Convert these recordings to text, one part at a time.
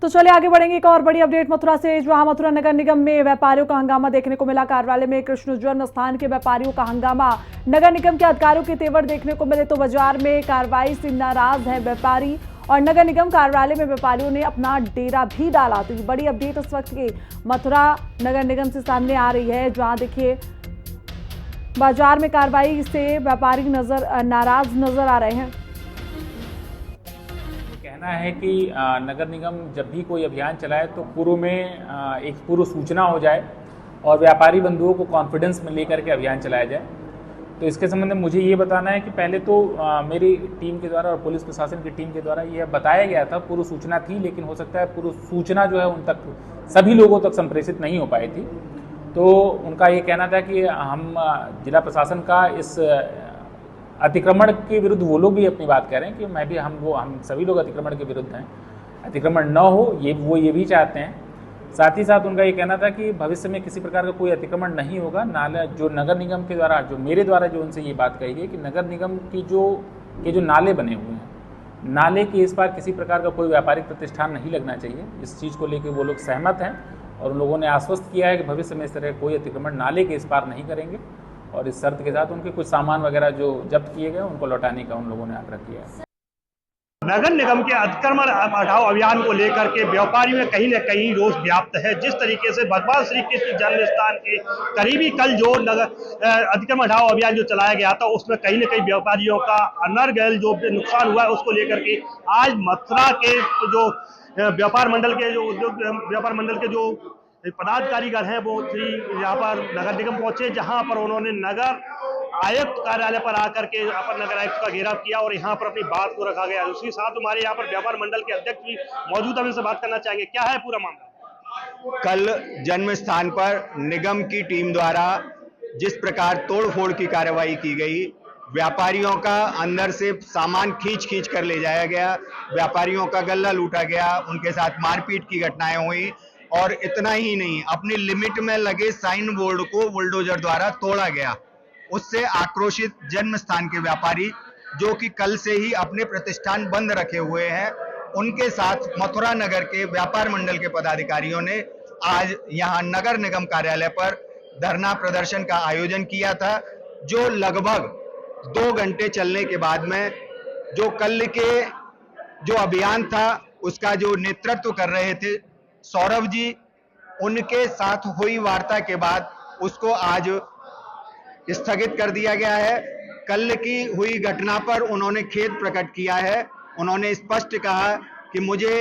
तो चलिए आगे बढ़ेंगे। एक और बड़ी अपडेट मथुरा से, जहां मथुरा नगर निगम में व्यापारियों का हंगामा देखने को मिला। कार्यालय में कृष्ण जन्म स्थान के व्यापारियों का हंगामा, नगर निगम के अधिकारियों के तेवर देखने को मिले तो बाजार में कार्रवाई से नाराज है व्यापारी और नगर निगम कार्यालय में व्यापारियों ने अपना डेरा भी डाला। तो ये बड़ी अपडेट इस वक्त की मथुरा नगर निगम से सामने आ रही है, जहां देखिए बाजार में कार्रवाई से व्यापारी नाराज नजर आ रहे हैं। कहना है कि नगर निगम जब भी कोई अभियान चलाए तो पूर्व में एक पूर्व सूचना हो जाए और व्यापारी बंधुओं को कॉन्फिडेंस में लेकर के अभियान चलाया जाए। तो इसके संबंध में मुझे ये बताना है कि पहले तो मेरी टीम के द्वारा और पुलिस प्रशासन की टीम के द्वारा यह बताया गया था, पूर्व सूचना थी, लेकिन हो सकता है पूर्व सूचना जो है उन तक सभी लोगों तक संप्रेषित नहीं हो पाई थी। तो उनका ये कहना था कि हम जिला प्रशासन का इस अतिक्रमण के विरुद्ध वो लोग भी अपनी बात कह रहे हैं कि हम सभी लोग अतिक्रमण के विरुद्ध हैं, अतिक्रमण न हो वो ये भी चाहते हैं। साथ ही साथ उनका ये कहना था कि भविष्य में किसी प्रकार का कोई अतिक्रमण नहीं होगा। नाले जो नगर निगम के द्वारा मेरे द्वारा जो उनसे ये बात कही गई कि नगर निगम की जो नाले बने हुए हैं, नाले के इस पार किसी प्रकार का कोई व्यापारिक प्रतिष्ठान नहीं लगना चाहिए। इस चीज़ को लेकर वो लोग सहमत हैं और उन लोगों ने आश्वस्त किया है कि भविष्य में इस तरह कोई अतिक्रमण नाले के इस पार नहीं करेंगे और इस शर्त के साथ उनके कुछ सामान वगैरह जो जब्त किए गए उनको लौटाने का उन लोगों ने आग्रह किया है। नगर निगम के अतिक्रमण हटाओ अभियान को लेकर के व्यापारियों में कहीं न कहीं रोष व्याप्त है। जिस तरीके से भगवान श्री कृष्ण जन्म स्थान के करीबी कल जो अतिक्रमण हटाओ अभियान जो चलाया गया था, उसमें कहीं न कहीं व्यापारियों का अनर्गल जो नुकसान हुआ है उसको लेकर के आज मथुरा के जो व्यापार मंडल के जो पदाधिकारीगण हैं वो यहाँ पर नगर निगम पहुंचे, जहां पर उन्होंने नगर आयुक्त कार्यालय पर आकर के अपर नगर आयुक्त का घेराव किया और यहाँ पर अपनी बात को रखा गया। उसके साथ हमारे यहाँ पर व्यापार मंडल के अध्यक्ष भी मौजूद, हम इनसे बात करना चाहेंगे। क्या है पूरा मामला? कल जन्म स्थान पर निगम की टीम द्वारा जिस प्रकार तोड़फोड़ की कार्रवाई की गई, व्यापारियों का अंदर से सामान खींच कर ले जाया गया, व्यापारियों का गल्ला लूटा गया, उनके साथ मारपीट की घटनाएं हुई और इतना ही नहीं, अपनी लिमिट में लगे साइन बोर्ड को बुलडोजर द्वारा तोड़ा गया। उससे आक्रोशित जन्म स्थान के व्यापारी जो कि कल से ही अपने प्रतिष्ठान बंद रखे हुए हैं, उनके साथ मथुरा नगर के व्यापार मंडल के पदाधिकारियों ने आज यहां नगर निगम कार्यालय पर धरना प्रदर्शन का आयोजन किया था, जो लगभग 2 घंटे चलने के बाद में जो कल के जो अभियान था उसका जो नेतृत्व कर रहे थे सौरभ जी, उनके साथ हुई वार्ता के बाद उसको आज स्थगित कर दिया गया है। कल की हुई घटना पर उन्होंने खेद प्रकट किया है। उन्होंने स्पष्ट कहा कि मुझे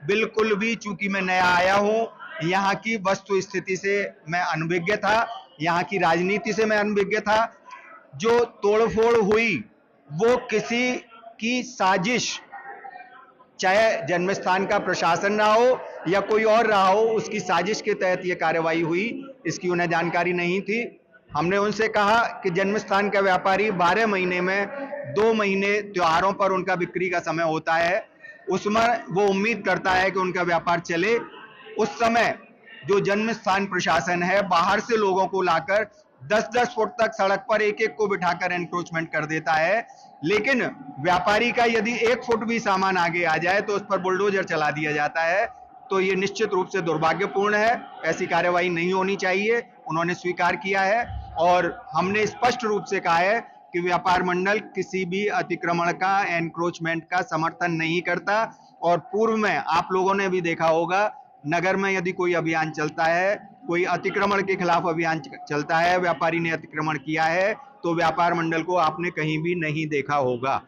बिल्कुल भी, चूंकि मैं नया आया हूं, यहाँ की वस्तु स्थिति से मैं अनभिज्ञ था, यहाँ की राजनीति से मैं अनभिज्ञ था। जो तोड़फोड़ हुई वो किसी की साजिश, चाहे जन्मस्थान का प्रशासन रहा हो या कोई और रहा हो, उसकी साजिश के तहत ये कार्रवाई हुई, इसकी उन्हें जानकारी नहीं थी। हमने उनसे कहा कि जन्मस्थान का व्यापारी 12 महीने में 2 महीने त्योहारों पर उनका बिक्री का समय होता है, उसमें वो उम्मीद करता है कि उनका व्यापार चले। उस समय जो जन्मस्थान प्रशासन है बाहर से लोगों को लाकर 10-10 फुट तक सड़क पर एक को बिठाकर एनक्रोचमेंट कर देता है, लेकिन व्यापारी का यदि 1 फुट भी सामान आगे आ जाए तो उस पर बुलडोजर चला दिया जाता है। तो ये निश्चित रूप से दुर्भाग्यपूर्ण है, ऐसी कार्रवाई नहीं होनी चाहिए। उन्होंने स्वीकार किया है और हमने स्पष्ट रूप से कहा है कि व्यापार मंडल किसी भी अतिक्रमण का, एनक्रोचमेंट का समर्थन नहीं करता। और पूर्व में आप लोगों ने भी देखा होगा, नगर में यदि कोई अभियान चलता है, कोई अतिक्रमण के खिलाफ अभियान चलता है, व्यापारी ने अतिक्रमण किया है, तो व्यापार मंडल को आपने कहीं भी नहीं देखा होगा।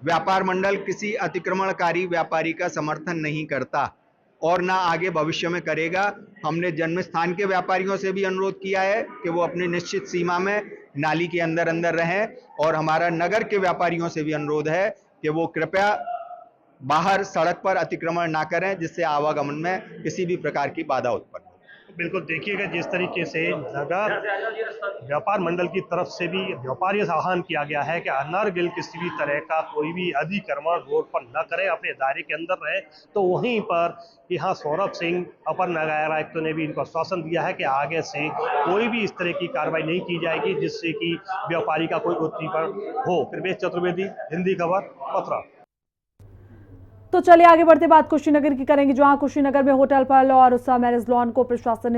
व्यापार मंडल किसी अतिक्रमणकारी व्यापारी का समर्थन नहीं करता और ना आगे भविष्य में करेगा। हमने जन्म स्थान के व्यापारियों से भी अनुरोध किया है कि वो अपनी निश्चित सीमा में नाली के अंदर रहें और हमारा नगर के व्यापारियों से भी अनुरोध है कि वो कृपया बाहर सड़क पर अतिक्रमण ना करें, जिससे आवागमन में किसी भी प्रकार की बाधा उत्पन्न हो। बिल्कुल, देखिएगा जिस तरीके से नगर व्यापार मंडल की तरफ से भी व्यापारियों से आह्वान किया गया है कि अनर्गल किसी भी तरह का कोई भी अतिक्रमण रोड पर न करें, अपने दायरे के अंदर रहे। तो वहीं पर यहाँ सौरभ सिंह अपर नगर आयुक्त ने भी इनको आश्वासन दिया है कि आगे से कोई भी इस तरह की कार्रवाई नहीं की जाएगी जिससे कि व्यापारी का कोई उत्पीड़न हो। कृपेश चतुर्वेदी, हिंदी खबर, मथुरा। तो चलिए आगे बढ़ते बात कुशीनगर की करेंगे, जहां कुशीनगर में होटल पर और उस मैरिज लॉन को प्रशासन ने